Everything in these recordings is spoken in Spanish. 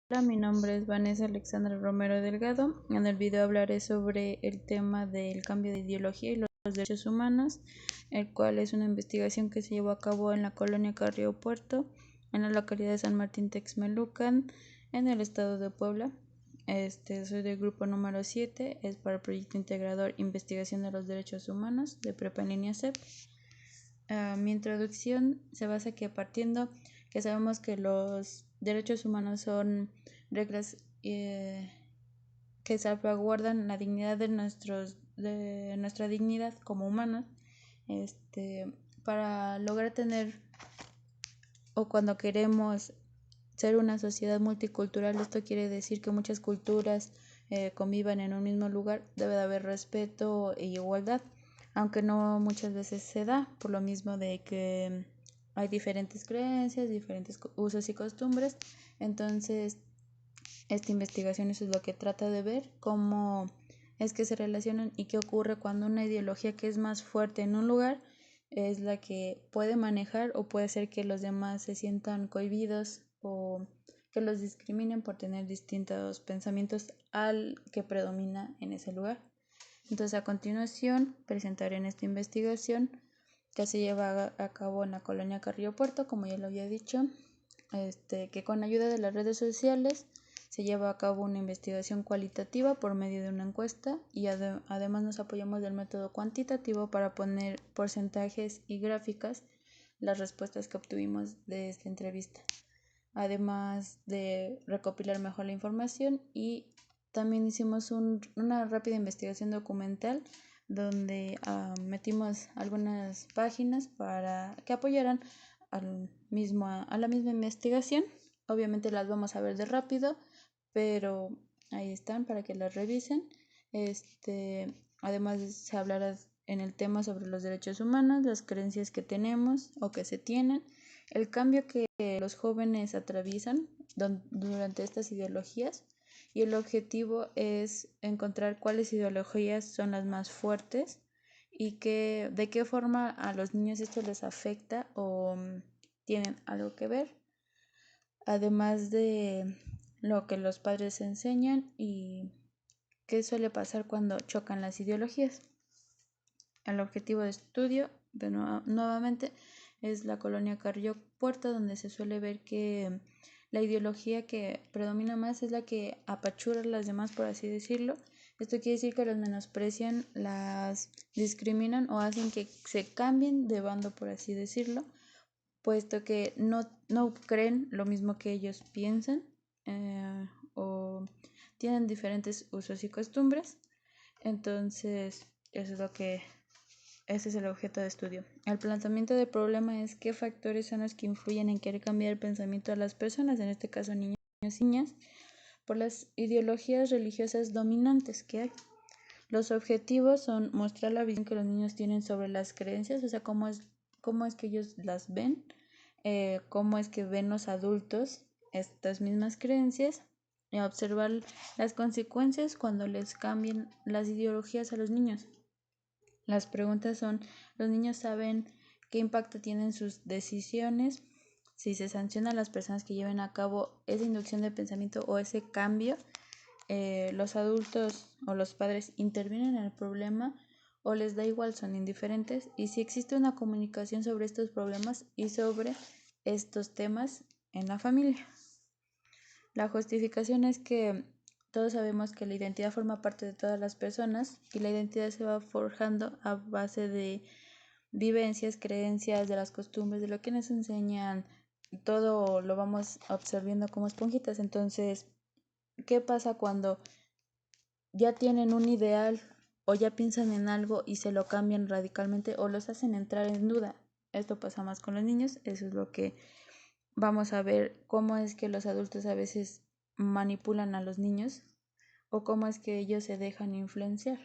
Hola, mi nombre es Vanessa Alexandra Romero Delgado. En el video hablaré sobre el tema del cambio de ideología y los derechos humanos, el cual es una investigación que se llevó a cabo en la colonia Carrillo Puerto, en la localidad de San Martín Texmelucan, en el estado de Puebla. Soy del grupo número 7, es para el proyecto integrador Investigación de los Derechos Humanos de Prepa en línea CEP. Mi introducción se basa que partiendo que sabemos que los derechos humanos son reglas que salvaguardan la dignidad de nuestra dignidad como humanos, para lograr tener o cuando queremos ser una sociedad multicultural. Esto quiere decir que muchas culturas convivan en un mismo lugar. Debe de haber respeto e igualdad, aunque no muchas veces se da, por lo mismo de que hay diferentes creencias, diferentes usos y costumbres. Entonces, esta investigación eso es lo que trata de ver, cómo es que se relacionan y qué ocurre cuando una ideología que es más fuerte en un lugar es la que puede manejar o puede hacer que los demás se sientan cohibidos o que los discriminen por tener distintos pensamientos al que predomina en ese lugar. Entonces, a continuación presentaré en esta investigación que se lleva a cabo en la colonia Carrillo Puerto, como ya lo había dicho, que con ayuda de las redes sociales se lleva a cabo una investigación cualitativa por medio de una encuesta y además nos apoyamos del método cuantitativo para poner porcentajes y gráficas las respuestas que obtuvimos de esta entrevista, además de recopilar mejor la información. Y también hicimos una rápida investigación documental donde metimos algunas páginas para que apoyaran a la misma investigación. Obviamente las vamos a ver de rápido, pero ahí están para que las revisen. Además se hablará en el tema sobre los derechos humanos, las creencias que tenemos o que se tienen, el cambio que los jóvenes atraviesan durante estas ideologías, y el objetivo es encontrar cuáles ideologías son las más fuertes y de qué forma a los niños esto les afecta o tienen algo que ver, además de lo que los padres enseñan y qué suele pasar cuando chocan las ideologías. El objetivo de estudio, nuevamente, es la colonia Carrillo Puerto, donde se suele ver que la ideología que predomina más es la que apachurra a las demás, por así decirlo. Esto quiere decir que los menosprecian, las discriminan o hacen que se cambien de bando, por así decirlo, puesto que no creen lo mismo que ellos piensan, o tienen diferentes usos y costumbres. Entonces, ese es el objeto de estudio. El planteamiento del problema es qué factores son los que influyen en querer cambiar el pensamiento de las personas, en este caso niños y niñas, por las ideologías religiosas dominantes que hay. Los objetivos son mostrar la visión que los niños tienen sobre las creencias, o sea, cómo es que ellos las ven, cómo es que ven los adultos estas mismas creencias, y observar las consecuencias cuando les cambien las ideologías a los niños. Las preguntas son: ¿los niños saben qué impacto tienen sus decisiones? Si se sanciona a las personas que lleven a cabo esa inducción de pensamiento o ese cambio, los adultos o los padres intervienen en el problema o les da igual, son indiferentes, y si existe una comunicación sobre estos problemas y sobre estos temas en la familia. La justificación es que todos sabemos que la identidad forma parte de todas las personas y la identidad se va forjando a base de vivencias, creencias, de las costumbres, de lo que nos enseñan. Todo lo vamos absorbiendo como esponjitas. Entonces, ¿qué pasa cuando ya tienen un ideal o ya piensan en algo y se lo cambian radicalmente o los hacen entrar en duda? Esto pasa más con los niños. Eso es lo que vamos a ver, cómo es que los adultos a veces manipulan a los niños o cómo es que ellos se dejan influenciar.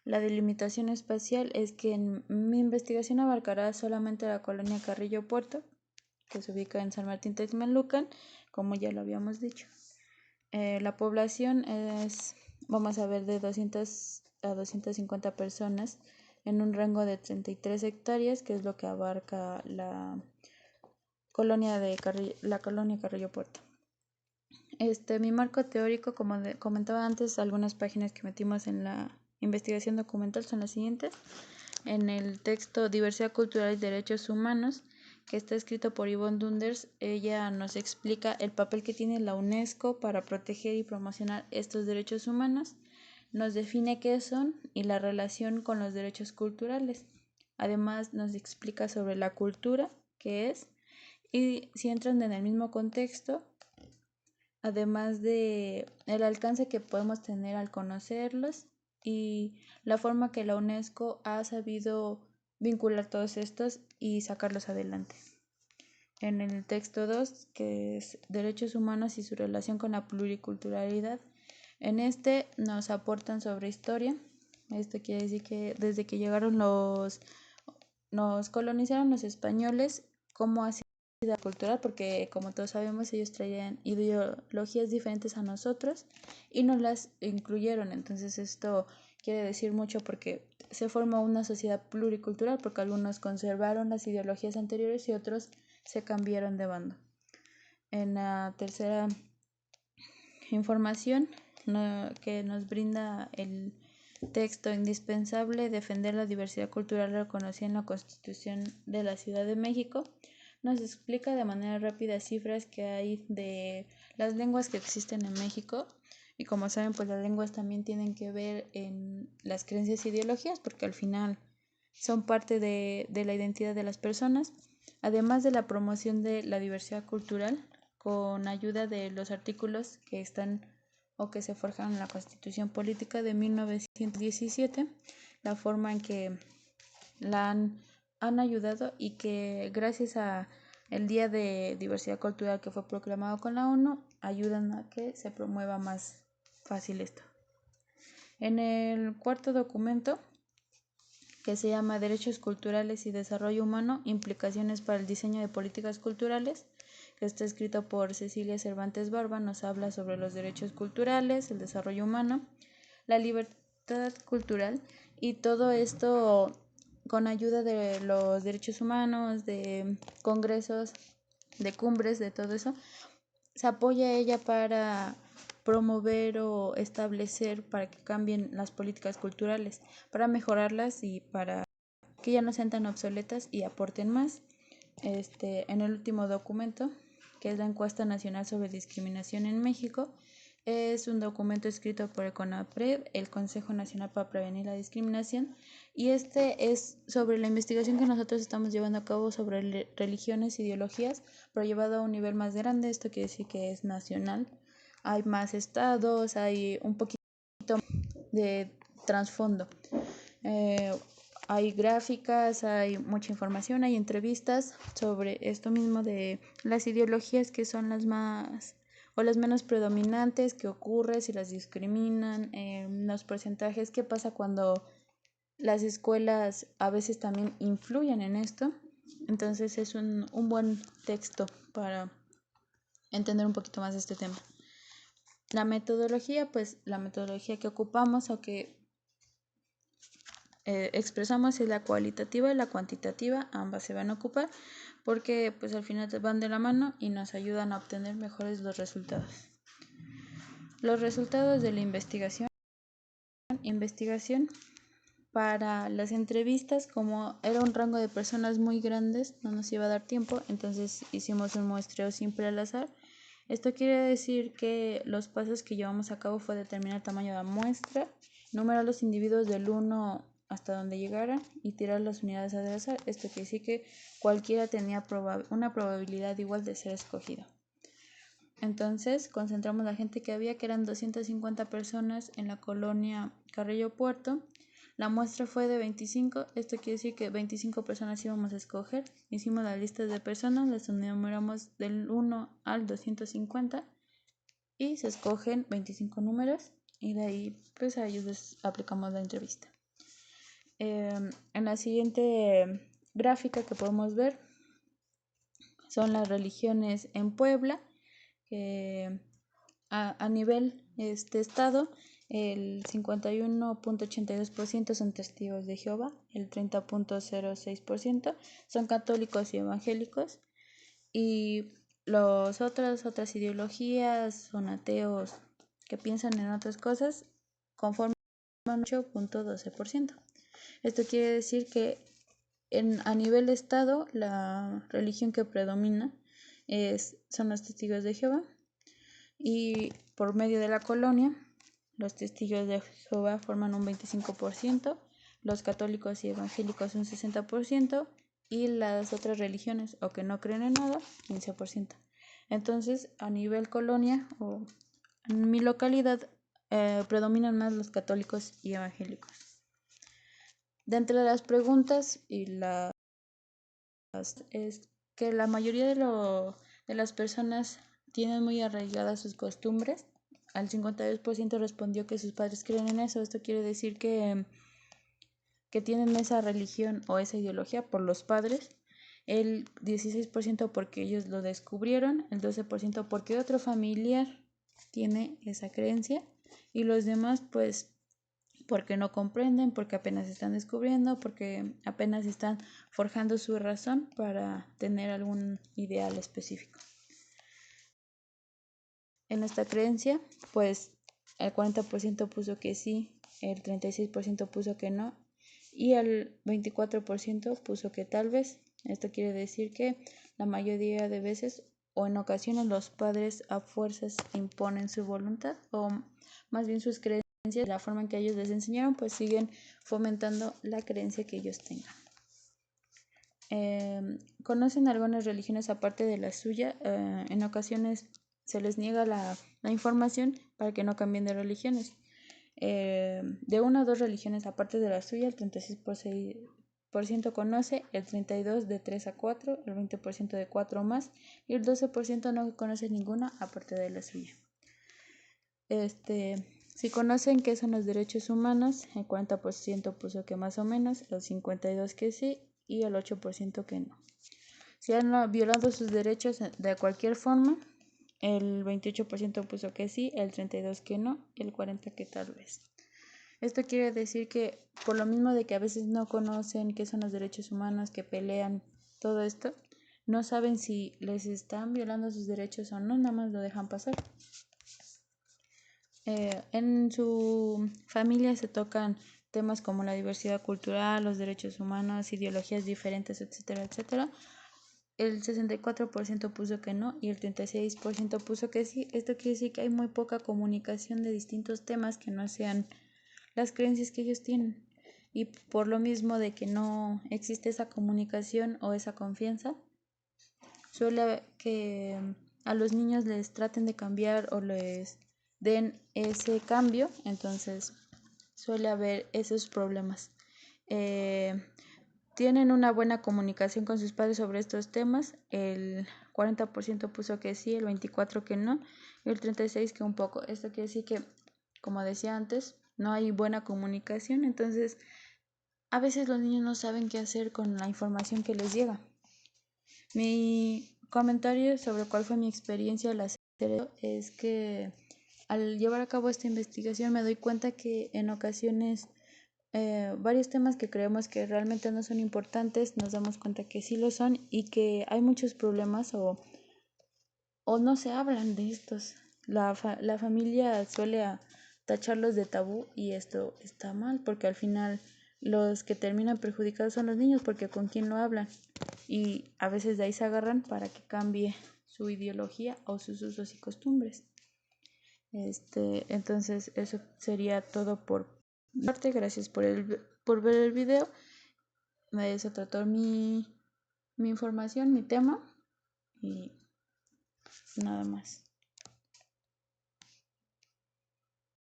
La delimitación espacial es que en mi investigación abarcará solamente la colonia Carrillo Puerto, que se ubica en San Martín Texmelucan, como ya lo habíamos dicho. La población vamos a ver, de 200 a 250 personas en un rango de 33 hectáreas, que es lo que abarca la colonia Carrillo Puerto. Mi marco teórico, como comentaba antes, algunas páginas que metimos en la investigación documental son las siguientes. En el texto Diversidad Cultural y Derechos Humanos, que está escrito por Yvonne Dunders, ella nos explica el papel que tiene la UNESCO para proteger y promocionar estos derechos humanos, nos define qué son y la relación con los derechos culturales. Además nos explica sobre la cultura, qué es, y si entran en el mismo contexto, además de el alcance que podemos tener al conocerlos y la forma que la UNESCO ha sabido vincular todos estos y sacarlos adelante. En el texto 2, que es Derechos Humanos y su relación con la pluriculturalidad, en este nos aportan sobre historia. Esto quiere decir que desde que llegaron nos colonizaron los españoles, cómo ha sido la cultural, porque como todos sabemos ellos traían ideologías diferentes a nosotros y nos las incluyeron. Entonces esto quiere decir mucho porque se formó una sociedad pluricultural, porque algunos conservaron las ideologías anteriores y otros se cambiaron de bando. En la tercera información que nos brinda el texto indispensable, defender la diversidad cultural reconocida en la Constitución de la Ciudad de México, nos explica de manera rápida cifras que hay de las lenguas que existen en México. Y como saben, pues las lenguas también tienen que ver en las creencias e ideologías, porque al final son parte de la identidad de las personas. Además de la promoción de la diversidad cultural, con ayuda de los artículos que están o que se forjaron en la Constitución Política de 1917, la forma en que la han ayudado y que gracias a el Día de Diversidad Cultural que fue proclamado con la ONU, ayudan a que se promueva más fácil esto. En el cuarto documento, que se llama Derechos Culturales y Desarrollo Humano, implicaciones para el diseño de políticas culturales, que está escrito por Cecilia Cervantes Barba, nos habla sobre los derechos culturales, el desarrollo humano, la libertad cultural y todo esto con ayuda de los derechos humanos, de congresos, de cumbres, de todo eso, se apoya a ella para promover o establecer para que cambien las políticas culturales, para mejorarlas y para que ya no sean tan obsoletas y aporten más. En el último documento, que es la Encuesta Nacional sobre Discriminación en México, es un documento escrito por el CONAPRED, el Consejo Nacional para Prevenir la Discriminación, y este es sobre la investigación que nosotros estamos llevando a cabo sobre religiones e ideologías, pero llevado a un nivel más grande. Esto quiere decir que es nacional. Hay más estados, hay un poquito de trasfondo. Hay gráficas, hay mucha información, hay entrevistas sobre esto mismo de las ideologías que son las más o las menos predominantes, qué ocurre, si las discriminan, los porcentajes, qué pasa cuando las escuelas a veces también influyen en esto. Entonces es un buen texto para entender un poquito más de este tema. La metodología, pues la metodología que ocupamos o que expresamos es la cualitativa y la cuantitativa, ambas se van a ocupar porque pues al final van de la mano y nos ayudan a obtener mejores los resultados. Los resultados de la investigación para las entrevistas, como era un rango de personas muy grandes, no nos iba a dar tiempo, entonces hicimos un muestreo simple al azar. Esto quiere decir que los pasos que llevamos a cabo fue determinar el tamaño de la muestra, numerar los individuos del 1 hasta donde llegaran y tirar las unidades al azar. Esto quiere decir que cualquiera tenía una probabilidad igual de ser escogido. Entonces concentramos la gente que había, que eran 250 personas en la colonia Carrillo Puerto. La muestra fue de 25, esto quiere decir que 25 personas íbamos a escoger. Hicimos la lista de personas, las enumeramos del 1 al 250 y se escogen 25 números y de ahí pues a ellos les aplicamos la entrevista. En la siguiente gráfica que podemos ver son las religiones en Puebla. A nivel estado, el 51.82% son testigos de Jehová, el 30.06% son católicos y evangélicos, y otras ideologías son ateos que piensan en otras cosas, conforman 8.12%. Esto quiere decir que a nivel estado la religión que predomina son los testigos de Jehová, y por medio de la colonia los testigos de Jehová forman un 25%, los católicos y evangélicos un 60%, y las otras religiones o que no creen en nada 15%. Entonces, a nivel colonia o en mi localidad predominan más los católicos y evangélicos. De entre las preguntas es que la mayoría de las personas tienen muy arraigadas sus costumbres. Al 52% respondió que sus padres creen en eso. Esto quiere decir que tienen esa religión o esa ideología por los padres. El 16% porque ellos lo descubrieron, el 12% porque otro familiar tiene esa creencia, y los demás pues porque no comprenden, porque apenas están descubriendo, porque apenas están forjando su razón para tener algún ideal específico. En esta creencia, pues el 40% puso que sí, el 36% puso que no, y el 24% puso que tal vez. Esto quiere decir que la mayoría de veces o en ocasiones los padres a fuerzas imponen su voluntad, o más bien sus creencias, la forma en que ellos les enseñaron, pues siguen fomentando la creencia que ellos tengan. ¿Conocen algunas religiones aparte de la suya? En ocasiones se les niega la información para que no cambien de religiones. De una o dos religiones aparte de la suya, el 36% conoce, el 32% de 3 a 4, el 20% de 4 o más, y el 12% no conoce ninguna aparte de la suya. Si conocen qué son los derechos humanos, el 40% puso que más o menos, el 52% que sí y el 8% que no. Si han violado sus derechos de cualquier forma, el 28% puso que sí, el 32% que no y el 40% que tal vez. Esto quiere decir que por lo mismo de que a veces no conocen qué son los derechos humanos, que pelean todo esto, no saben si les están violando sus derechos o no, nada más lo dejan pasar. En su familia se tocan temas como la diversidad cultural, los derechos humanos, ideologías diferentes, etcétera, etcétera. El 64% puso que no y el 36% puso que sí. Esto quiere decir que hay muy poca comunicación de distintos temas que no sean las creencias que ellos tienen. Y por lo mismo de que no existe esa comunicación o esa confianza, suele que a los niños les traten de cambiar o les den ese cambio, entonces suele haber esos problemas. Tienen una buena comunicación con sus padres sobre estos temas. El 40% puso que sí, el 24% que no y el 36% que un poco. Esto quiere decir que, como decía antes, no hay buena comunicación, entonces a veces los niños no saben qué hacer con la información que les llega. Mi comentario sobre cuál fue mi experiencia al hacer esto es que al llevar a cabo esta investigación me doy cuenta que en ocasiones varios temas que creemos que realmente no son importantes, nos damos cuenta que sí lo son y que hay muchos problemas o no se hablan de estos. La familia suele tacharlos de tabú y esto está mal porque al final los que terminan perjudicados son los niños porque con quién lo hablan y a veces de ahí se agarran para que cambie su ideología o sus usos y costumbres. Entonces eso sería todo por mi parte. Gracias por ver el video. Se trató mi información, mi tema y nada más.